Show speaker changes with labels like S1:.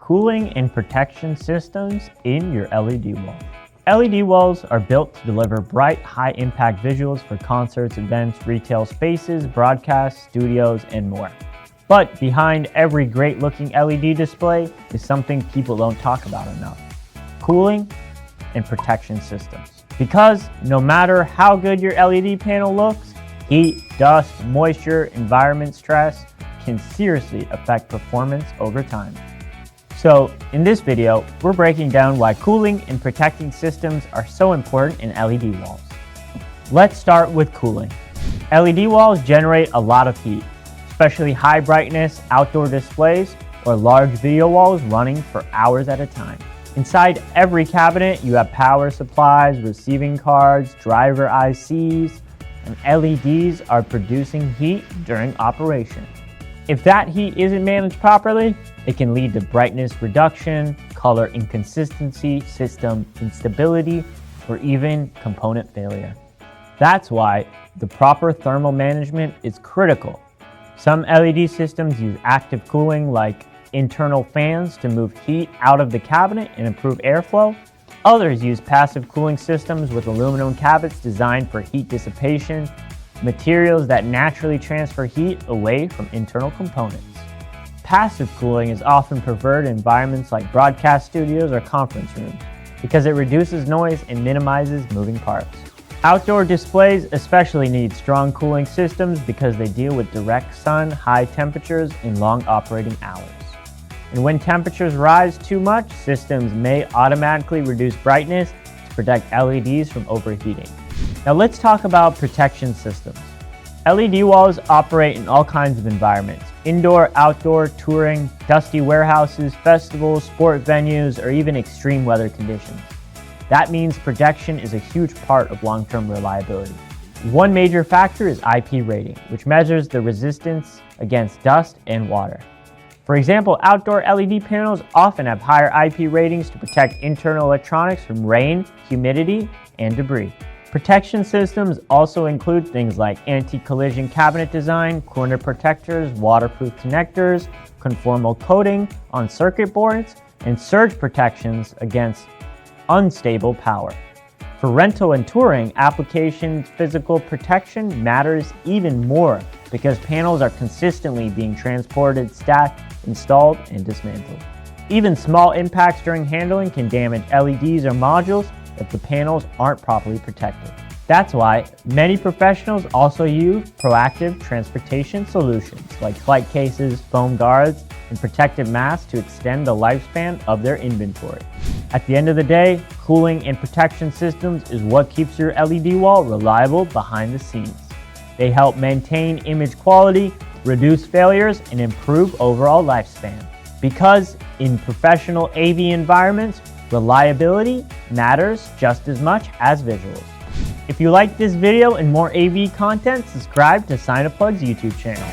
S1: cooling and protection systems in your LED wall. LED walls are built to deliver bright, high-impact visuals for concerts, events, retail spaces, broadcasts, studios, and more. But behind every great-looking LED display is something people don't talk about enough: cooling and protection systems. Because no matter how good your LED panel looks, heat, dust, moisture, environment stress can seriously affect performance over time. So in this video, we're breaking down why cooling and protecting systems are so important in LED walls. Let's start with cooling. LED walls generate a lot of heat, especially high brightness outdoor displays or large video walls running for hours at a time. Inside every cabinet, you have power supplies, receiving cards, driver ICs, and LEDs are producing heat during operation. If that heat isn't managed properly, it can lead to brightness reduction, color inconsistency, system instability, or even component failure. That's why the proper thermal management is critical. Some LED systems use active cooling like internal fans to move heat out of the cabinet and improve airflow. Others use passive cooling systems with aluminum cabinets designed for heat dissipation, materials that naturally transfer heat away from internal components. Passive cooling is often preferred in environments like broadcast studios or conference rooms because it reduces noise and minimizes moving parts. Outdoor displays especially need strong cooling systems because they deal with direct sun, high temperatures, and long operating hours. And when temperatures rise too much, systems may automatically reduce brightness to protect LEDs from overheating. Now let's talk about protection systems. LED walls operate in all kinds of environments: indoor, outdoor, touring, dusty warehouses, festivals, sport venues, or even extreme weather conditions. That means protection is a huge part of long-term reliability. One major factor is IP rating, which measures the resistance against dust and water. For example, outdoor LED panels often have higher IP ratings to protect internal electronics from rain, humidity, and debris. Protection systems also include things like anti-collision cabinet design, corner protectors, waterproof connectors, conformal coating on circuit boards, and surge protections against unstable power. For rental and touring applications, physical protection matters even more because panels are consistently being transported, stacked, installed, and dismantled. Even small impacts during handling can damage LEDs or modules if the panels aren't properly protected. That's why many professionals also use proactive transportation solutions like flight cases, foam guards, and protective masks to extend the lifespan of their inventory. At the end of the day, cooling and protection systems is what keeps your LED wall reliable behind the scenes. They help maintain image quality, reduce failures, and improve overall lifespan. Because in professional AV environments, reliability matters just as much as visuals. If you like this video and more AV content, subscribe to SinaPlug's YouTube channel.